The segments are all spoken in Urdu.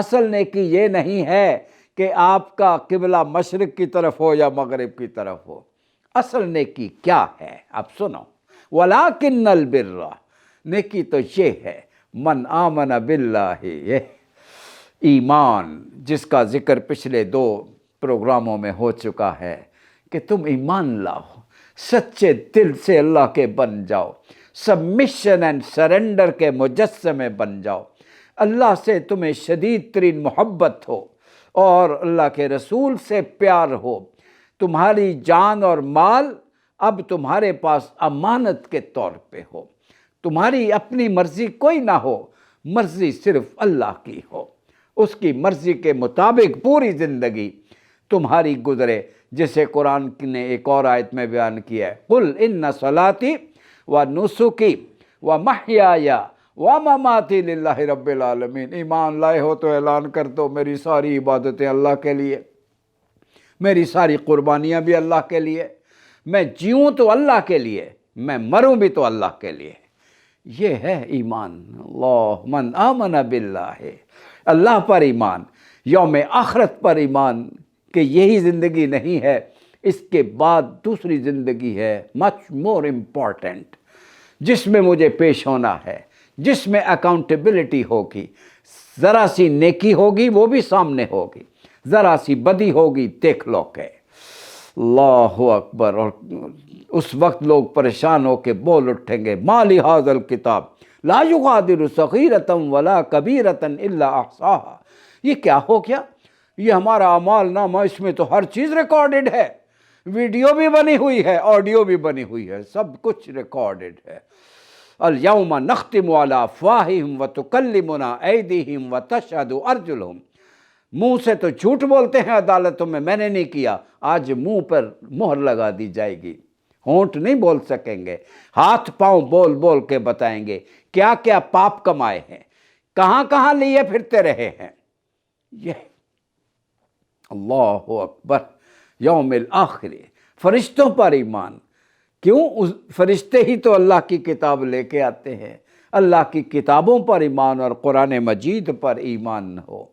اصل نیکی یہ نہیں ہے کہ آپ کا قبلہ مشرق کی طرف ہو یا مغرب کی طرف ہو. اصل نیکی کیا ہے آپ سنو. وَلَٰكِنَّ الْبِرَّ، نیکی تو یہ ہے من آمن باللہ، یہ ایمان جس کا ذکر پچھلے 2 پروگراموں میں ہو چکا ہے کہ تم ایمان لاؤ، سچے دل سے اللہ کے بن جاؤ، سبمیشن اینڈ سرنڈر کے مجسمے بن جاؤ، اللہ سے تمہیں شدید ترین محبت ہو اور اللہ کے رسول سے پیار ہو، تمہاری جان اور مال اب تمہارے پاس امانت کے طور پہ ہو، تمہاری اپنی مرضی کوئی نہ ہو، مرضی صرف اللہ کی ہو، اس کی مرضی کے مطابق پوری زندگی تمہاری گزرے، جسے قرآن نے ایک اور آیت میں بیان کیا ہے قُلْ إِنَّ صَلَاتِي وَنُسُكِي وَمَحْيَايَ وَمَمَاتِي لِلَّهِ رَبِّ الْعَالَمِينَ. ایمان لائے ہو تو اعلان کر دو میری ساری عبادتیں اللہ کے لیے، میری ساری قربانیاں بھی اللہ کے لیے، میں جیوں تو اللہ کے لیے، میں مروں بھی تو اللہ کے لیے. یہ ہے ایمان. اللہ من آمن باللہ، اللہ پر ایمان، یوم آخرت پر ایمان کہ یہی زندگی نہیں ہے، اس کے بعد دوسری زندگی ہے مچ مور امپورٹنٹ، جس میں مجھے پیش ہونا ہے، جس میں اکاؤنٹیبلٹی ہوگی. ذرا سی نیکی ہوگی وہ بھی سامنے ہوگی، ذرا سی بدی ہوگی دیکھ لو کہ. اللہ اکبر. اور اس وقت لوگ پریشان ہو کے بول اٹھیں گے ما لہذا الکتاب لا یغادر صغیرۃ ولا کبیرۃ الا احصاها. یہ کیا ہو گیا؟ یہ ہمارا اعمال نامہ، اس میں تو ہر چیز ریکارڈڈ ہے، ویڈیو بھی بنی ہوئی ہے، آڈیو بھی بنی ہوئی ہے، سب کچھ ریکارڈڈ ہے. الیوم نختم علی افواہہم وتکلمنا ایدیہم وتشہد ارجلہم. منہ سے تو جھوٹ بولتے ہیں عدالتوں میں نے نہیں کیا، آج منہ پر مہر لگا دی جائے گی، ہونٹ نہیں بول سکیں گے، ہاتھ پاؤں بول بول کے بتائیں گے کیا کیا پاپ کمائے ہیں، کہاں کہاں لیے پھرتے رہے ہیں. یہ اللہ اکبر. یوم الآخر، فرشتوں پر ایمان. کیوں؟ فرشتے ہی تو اللہ کی کتاب لے کے آتے ہیں. اللہ کی کتابوں پر ایمان اور قرآن مجید پر ایمان ہو.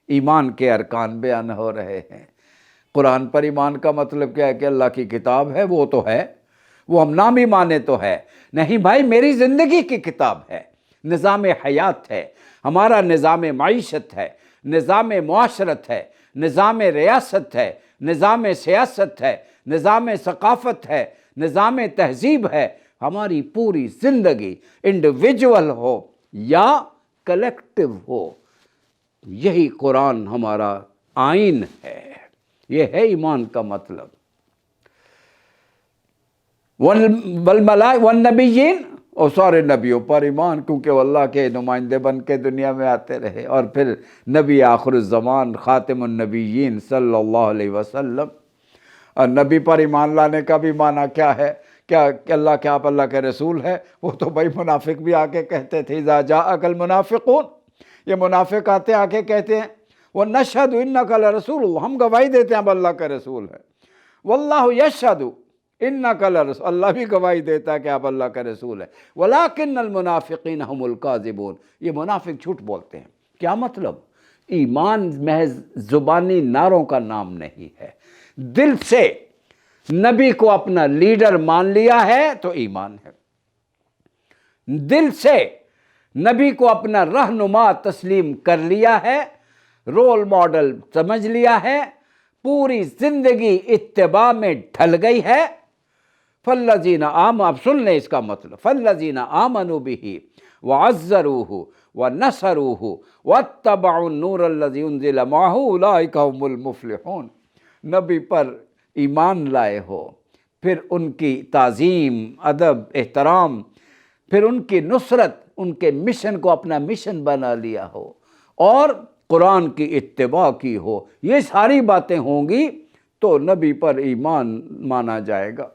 ایمان کے ارکان بیان ہو رہے ہیں. قرآن پر ایمان کا مطلب کیا ہے کہ اللہ کی کتاب ہے، وہ تو ہے، وہ ہم نام ہی مانے تو ہے. نہیں بھائی، میری زندگی کی کتاب ہے، نظام حیات ہے، ہمارا نظام معیشت ہے، نظام معاشرت ہے، نظام ریاست ہے، نظام سیاست ہے، نظام ثقافت ہے، نظام تہذیب ہے. ہماری پوری زندگی انڈیویجول ہو یا کلیکٹیو ہو، یہی قرآن ہمارا آئین ہے. یہ ہے ایمان کا مطلب. والنبیین، اور سارے نبیوں پر ایمان، کیونکہ وہ اللہ کے نمائندے بن کے دنیا میں آتے رہے. اور پھر نبی آخر الزمان خاتم النبیین صلی اللہ علیہ وسلم. اور نبی پر ایمان لانے کا بھی معنی کیا ہے؟ کیا اللہ کے آپ اللہ کے رسول ہے؟ وہ تو بھائی منافق بھی آ کے کہتے تھے اذا جاءک المنافقون. یہ منافق آتے آ کے کہتے ہیں وَنَشْهَدُ إِنَّكَ لَرَسُولُ اللَّهِ، ہم گواہی دیتے ہیں اب اللہ کا رسول ہے. وَاللَّهُ يَشْهَدُ إِنَّكَ لَرَسُولُ، اللہ بھی گواہی دیتا ہے کہ آپ اللہ کا رسول ہے. وَلَٰكِنَّ الْمُنَافِقِينَ هُمُ الْكَاذِبُونَ. یہ منافق جھوٹ بولتے ہیں. کیا مطلب؟ ایمان محض زبانی نعروں کا نام نہیں ہے. دل سے نبی کو اپنا لیڈر مان لیا ہے تو ایمان ہے. دل سے نبی کو اپنا رہنما تسلیم کر لیا ہے، رول ماڈل سمجھ لیا ہے، پوری زندگی اتباع میں ڈھل گئی ہے. فالذین آمنوا، اب سن لیں اس کا مطلب، فالذین آمنوا بہ وعزروہ ونصروہ واتبعوا النور الذی انزل معہ اولئک هم المفلحون. نبی پر ایمان لائے ہو، پھر ان کی تعظیم، ادب، احترام، پھر ان کی نصرت، ان کے مشن کو اپنا مشن بنا لیا ہو، اور قرآن کی اتباع کی ہو، یہ ساری باتیں ہوں گی تو نبی پر ایمان مانا جائے گا.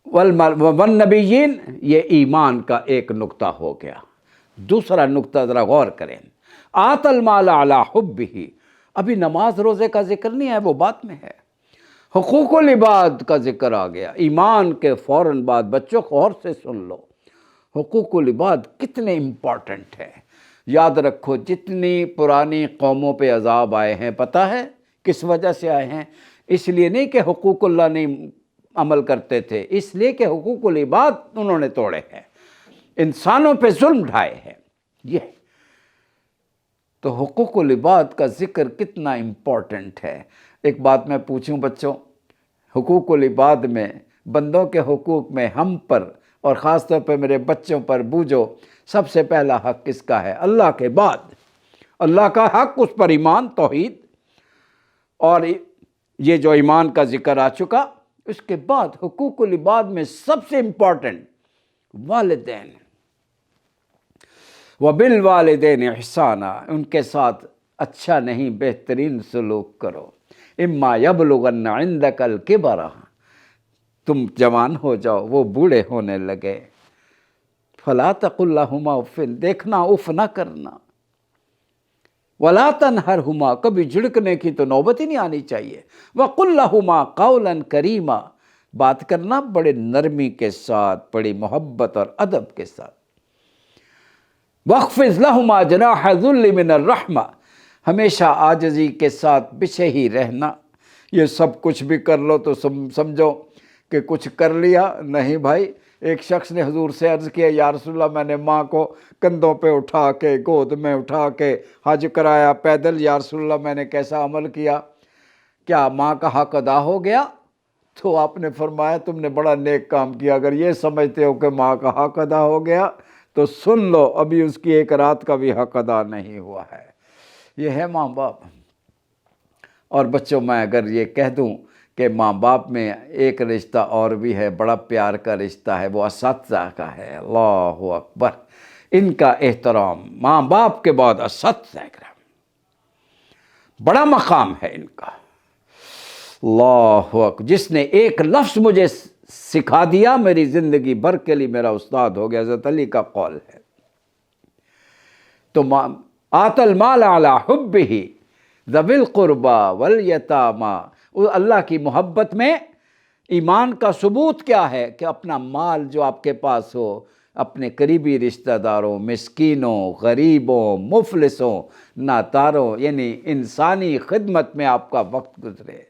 والنبیین، یہ ایمان کا ایک نقطہ ہو گیا. دوسرا نقطہ ذرا غور کریں. آت المال علی حبہ، ابھی نماز روزے کا ذکر نہیں ہے، وہ بات میں ہے. حقوق العباد کا ذکر آ گیا. ایمان کے فوراً بعد بچوں غور سے سن لو، حقوق العباد کتنے امپورٹنٹ ہے. یاد رکھو جتنی پرانی قوموں پہ عذاب آئے ہیں پتہ ہے کس وجہ سے آئے ہیں؟ اس لیے نہیں کہ حقوق اللہ نہیں عمل کرتے تھے، اس لیے کہ حقوق العباد انہوں نے توڑے ہیں، انسانوں پہ ظلم ڈھائے ہیں۔ یہ تو حقوق العباد کا ذکر کتنا امپورٹنٹ ہے۔ ایک بات میں پوچھوں بچوں، حقوق العباد میں، بندوں کے حقوق میں ہم پر اور خاص طور پہ میرے بچوں پر بوجھو، سب سے پہلا حق کس کا ہے؟ اللہ کے بعد اللہ کا حق، اس پر ایمان، توحید، اور یہ جو ایمان کا ذکر آ چکا، اس کے بعد حقوق العباد میں سب سے امپورٹنٹ والدین، وَبِالْوَالِدَيْنِ احسانا، ان کے ساتھ اچھا نہیں بہترین سلوک کرو۔ اما یبلغن عندک الکبر، تم جوان ہو جاؤ وہ بوڑھے ہونے لگے، فلا تقل لہما اف، دیکھنا اف نہ کرنا، ولا تنہرہما، کبھی جھڑکنے کی تو نوبت ہی نہیں آنی چاہیے، وقل لہما قولا کریما، بات کرنا بڑے نرمی کے ساتھ، بڑی محبت اور ادب کے ساتھ۔ وَاخْفِضْ لَهُمَا جَنَاحَ الذُّلِّ مِنَ الرَّحْمَةِ، ہمیشہ عاجزی کے ساتھ بچھے ہی رہنا۔ یہ سب کچھ بھی کر لو تو سمجھو کہ کچھ کر لیا، نہیں بھائی۔ ایک شخص نے حضور سے عرض کیا، یا رسول اللہ میں نے ماں کو کندھوں پہ اٹھا کے، گود میں اٹھا کے حج کرایا پیدل، یا رسول اللہ میں نے کیسا عمل کیا، کیا ماں کا حق ادا ہو گیا؟ تو آپ نے فرمایا تم نے بڑا نیک کام کیا، اگر یہ سمجھتے ہو کہ ماں کا حق ادا ہو گیا تو سن لو، ابھی اس کی ایک رات کا بھی حق ادا نہیں ہوا ہے۔ یہ ہے ماں باپ۔ اور بچوں، میں اگر یہ کہہ دوں کہ ماں باپ میں ایک رشتہ اور بھی ہے، بڑا پیار کا رشتہ ہے، وہ اساتذہ کا ہے۔ اللہ اکبر، ان کا احترام، ماں باپ کے بعد اساتذہ کرام، بڑا مقام ہے ان کا۔ اللہ اکبر، جس نے ایک لفظ مجھے سکھا دیا میری زندگی بھر کے لیے میرا استاد ہو گیا، حضرت علی کا قول ہے۔ تو آت المال علی حبہ ذوی القربى والیتامی، اللہ کی محبت میں ایمان کا ثبوت کیا ہے؟ کہ اپنا مال جو آپ کے پاس ہو، اپنے قریبی رشتہ داروں، مسکینوں، غریبوں، مفلسوں، ناتاروں، یعنی انسانی خدمت میں آپ کا وقت گزرے،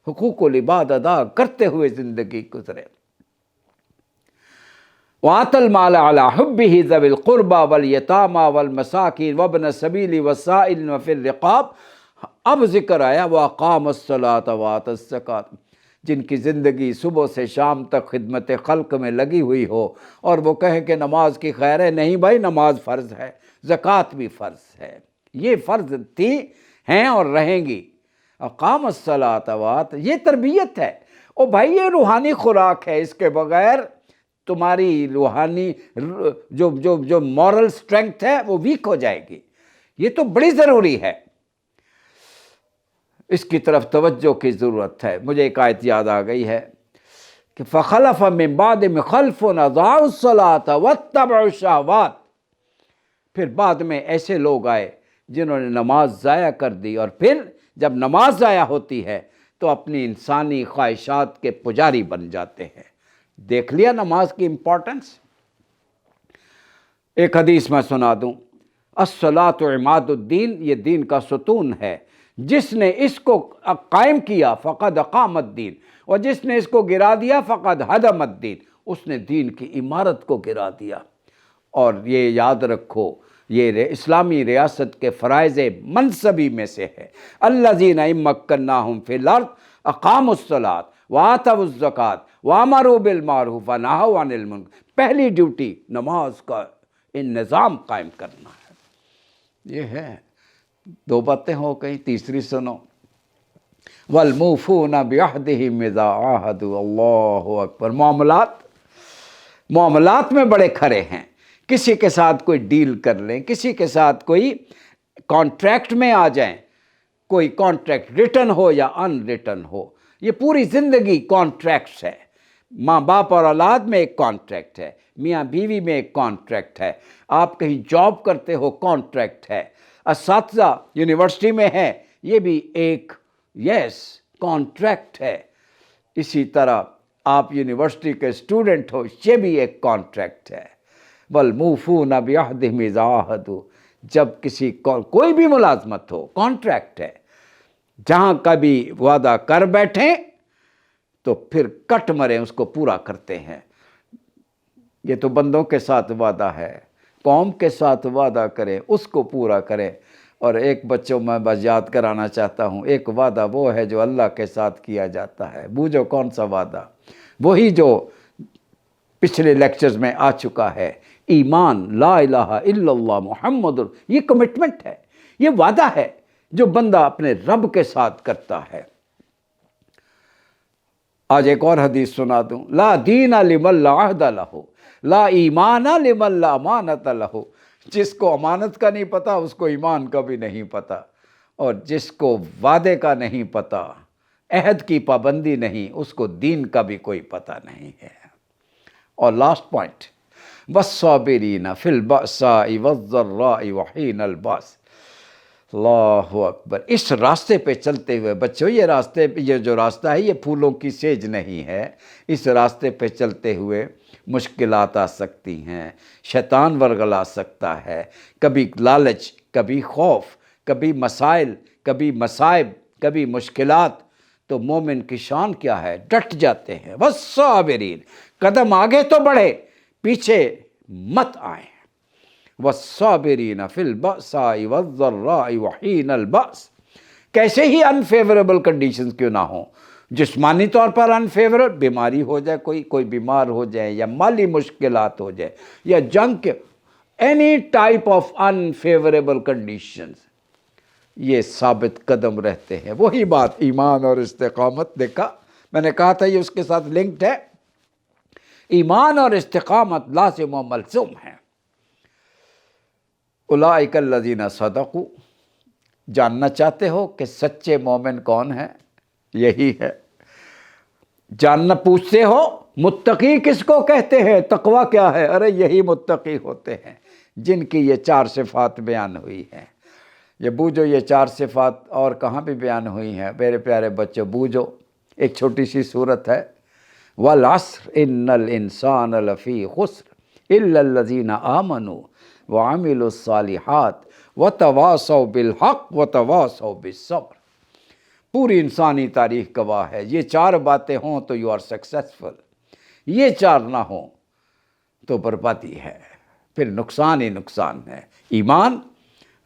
حقوق العباد ادا کرتے ہوئے زندگی گزرے۔ وَآتَ الْمَالَ عَلَى حُبِّهِ ذَوِي الْقُرْبَى وَالْيَتَامَى وَالْمَسَاكِينِ وَابْنَ السَّبِيلِ وَالسَّائِلِينَ وَفِي الرِّقَابِ۔ اب ذکر آیا وَأَقَامَ الصَّلَاةَ وَآتَ الزَّكَاةَ، جن کی زندگی صبح سے شام تک خدمت خلق میں لگی ہوئی ہو، اور وہ کہیں کہ نماز کی خیر ہے، نہیں بھائی، نماز فرض ہے، زکوٰۃ بھی فرض ہے، یہ فرض تھی، ہیں اور رہیں گی۔ اقام الصلاۃ وآت، یہ تربیت ہے۔ او بھائی، یہ روحانی خوراک ہے، اس کے بغیر تمہاری روحانی جو مورل سٹرنگتھ ہے وہ ویک ہو جائے گی۔ یہ تو بڑی ضروری ہے، اس کی طرف توجہ کی ضرورت ہے۔ مجھے ایک آیت یاد آ گئی ہے کہ فخلف من بعدهم خلف اضاعوا الصلاۃ واتبعوا الشہوات، پھر بعد میں ایسے لوگ آئے جنہوں نے نماز ضائع کر دی، اور پھر جب نماز ضائع ہوتی ہے تو اپنی انسانی خواہشات کے پجاری بن جاتے ہیں۔ دیکھ لیا نماز کی امپورٹنس۔ ایک حدیث میں سنا دوں، الصلاۃ عماد الدین، یہ دین کا ستون ہے، جس نے اس کو قائم کیا فقد اقام الدین، اور جس نے اس کو گرا دیا فقد ہدم الدین، اس نے دین کی عمارت کو گرا دیا۔ اور یہ یاد رکھو، یہ اسلامی ریاست کے فرائض منصبی میں سے ہے۔ الذین ان مکناہم فی الارض اقاموا الصلاۃ وآتوا الزکوٰۃ وامروا بالمعروف ونہوا عن المنکر، پہلی ڈیوٹی نماز کا نظام قائم کرنا ہے۔ یہ ہے، دو باتیں ہو گئی، تیسری سنو، والموفون بعہدہم اذا عاہدوا، اللہ اکبر۔ معاملات میں بڑے کھرے ہیں، کسی کے ساتھ کوئی ڈیل کر لیں، کسی کے ساتھ کوئی کانٹریکٹ میں آ جائیں، کوئی کانٹریکٹ ریٹن ہو یا ان ریٹن ہو، یہ پوری زندگی کانٹریکٹس ہے۔ ماں باپ اور اولاد میں ایک کانٹریکٹ ہے، میاں بیوی میں ایک کانٹریکٹ ہے، آپ کہیں جاب کرتے ہو کانٹریکٹ ہے، اساتذہ یونیورسٹی میں ہے، یہ بھی ایک کانٹریکٹ ہے۔ اسی طرح آپ یونیورسٹی کے اسٹوڈنٹ ہو، یہ بھی ایک کانٹریکٹ ہے۔ والموفون بعہدہم اذا عاہدوا، جب کسی کوئی بھی ملازمت ہو، کانٹریکٹ ہے، جہاں کبھی وعدہ کر بیٹھیں تو پھر کٹ مریں اس کو پورا کرتے ہیں۔ یہ تو بندوں کے ساتھ وعدہ ہے، قوم کے ساتھ وعدہ کریں اس کو پورا کریں۔ اور ایک بچوں میں بس یاد کرانا چاہتا ہوں، ایک وعدہ وہ ہے جو اللہ کے ساتھ کیا جاتا ہے۔ بوجھو کون سا وعدہ؟ وہی جو پچھلے لیکچرز میں آ چکا ہے، ایمان، لا الہ الا اللہ محمد، یہ کمٹمنٹ ہے، یہ وعدہ ہے جو بندہ اپنے رب کے ساتھ کرتا ہے۔ آج ایک اور حدیث سنا دوں، لا دین لمن لا عہد لہ، لا ایمان لمن لا امانت لہ۔ جس کو امانت کا نہیں پتا اس کو ایمان کا بھی نہیں پتا، اور جس کو وعدے کا نہیں پتا، عہد کی پابندی نہیں، اس کو دین کا بھی کوئی پتہ نہیں ہے۔ اور لاسٹ پوائنٹ، والصابرین فی البأساء والضراء وحین الباس۔ اللہ اکبر۔ اس راستے پہ چلتے ہوئے بچوں، یہ جو راستہ ہے یہ پھولوں کی سیج نہیں ہے۔ اس راستے پہ چلتے ہوئے مشکلات آ سکتی ہیں، شیطان ورگلا سکتا ہے، کبھی لالچ، کبھی خوف، کبھی مسائل، کبھی مصائب، کبھی مشکلات۔ تو مومن کی شان کیا ہے؟ ڈٹ جاتے ہیں۔ والصابرین، قدم آگے تو بڑھے، پیچھے مت آئیں۔ والصابرین فی البأساء والضراء وحین البأس۔ کیسے ہی انفیوریبل کنڈیشنز کیوں نہ ہوں، جسمانی طور پر انفیوریبل، بیماری ہو جائے، کوئی بیمار ہو جائے، یا مالی مشکلات ہو جائے، یا جنگ، any type of unfavourable conditions, یہ ثابت قدم رہتے ہیں۔ وہی بات ایمان اور استقامت، دیکھا میں نے کہا تھا یہ اس کے ساتھ لنکڈ ہے۔ ایمان اور استقامت لازم و ملزوم ہیں۔ اولئک الذین صدقوا، جاننا چاہتے ہو کہ سچے مومن کون ہیں؟ یہی ہے۔ جاننا پوچھتے ہو متقی کس کو کہتے ہیں، تقوی کیا ہے؟ ارے یہی متقی ہوتے ہیں جن کی یہ 4 صفات بیان ہوئی ہیں۔ یہ بوجھو، یہ 4 صفات اور کہاں بھی بیان ہوئی ہیں میرے پیارے بچوں، بوجھو۔ ایک چھوٹی سی صورت ہے، والعصر ان الانسان لفی خسر الا الذین آمنوا وعملوا الصالحات وتواصوا بالحق وتواصوا بالصبر۔ پوری انسانی تاریخ گواہ ہے، یہ 4 باتیں ہوں تو یو آر سکسیسفل، یہ 4 نہ ہوں تو بربادی ہے، پھر نقصان ہی نقصان ہے۔ ایمان،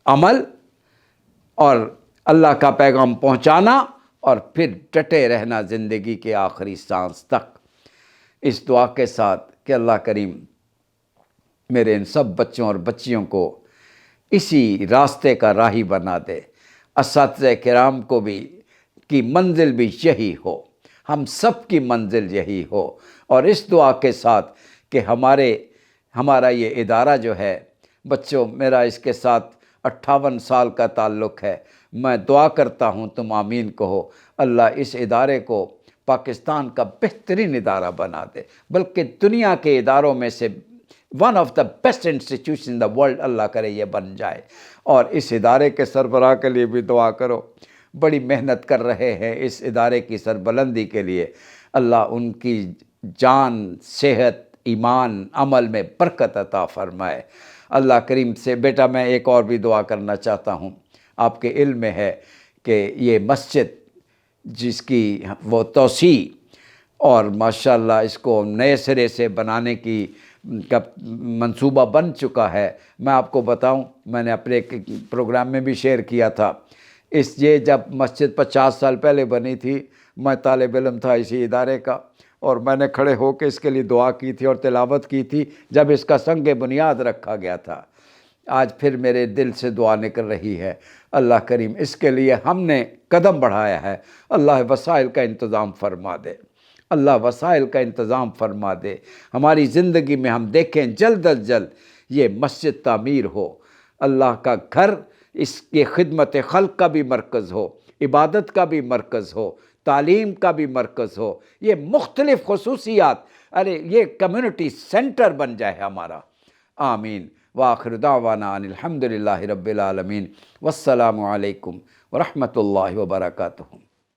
عمل، اور اللہ کا پیغام پہنچانا، اور پھر ڈٹے رہنا زندگی کے آخری سانس تک۔ اس دعا کے ساتھ کہ اللہ کریم میرے ان سب بچوں اور بچیوں کو اسی راستے کا راہی بنا دے، اساتذہ کرام کو بھی کی منزل بھی یہی ہو، ہم سب کی منزل یہی ہو۔ اور اس دعا کے ساتھ کہ ہمارا یہ ادارہ جو ہے بچوں، میرا اس کے ساتھ 58 سال کا تعلق ہے، میں دعا کرتا ہوں تم آمین کہو، اللہ اس ادارے کو پاکستان کا بہترین ادارہ بنا دے، بلکہ دنیا کے اداروں میں سے one of the best institution in the world اللہ کرے یہ بن جائے۔ اور اس ادارے کے سربراہ کے لیے بھی دعا کرو، بڑی محنت کر رہے ہیں اس ادارے کی سربلندی کے لیے، اللہ ان کی جان، صحت، ایمان، عمل میں برکت عطا فرمائے۔ اللہ کریم سے بیٹا میں ایک اور بھی دعا کرنا چاہتا ہوں، آپ کے علم میں ہے کہ یہ مسجد جس کی وہ توسیع اور ماشاءاللہ اس کو نئے سرے سے بنانے کی کا منصوبہ بن چکا ہے۔ میں آپ کو بتاؤں، میں نے اپنے ایک پروگرام میں بھی شیئر کیا تھا، یہ جب مسجد 50 سال پہلے بنی تھی، میں طالب علم تھا اسی ادارے کا، اور میں نے کھڑے ہو کے اس کے لیے دعا کی تھی اور تلاوت کی تھی جب اس کا سنگ بنیاد رکھا گیا تھا۔ آج پھر میرے دل سے دعا نکل رہی ہے، اللہ کریم اس کے لیے ہم نے قدم بڑھایا ہے، اللہ وسائل کا انتظام فرما دے، اللہ وسائل کا انتظام فرما دے۔ ہماری زندگی میں ہم دیکھیں جلد از جلد یہ مسجد تعمیر ہو، اللہ کا گھر اس کے خدمت خلق کا بھی مرکز ہو، عبادت کا بھی مرکز ہو، تعلیم کا بھی مرکز ہو، یہ مختلف خصوصیات، یہ کمیونٹی سینٹر بن جائے ہمارا۔ آمین۔ وآخر دعوانا ان الحمدللہ رب العالمین، والسلام علیکم ورحمۃ اللہ وبرکاتہ۔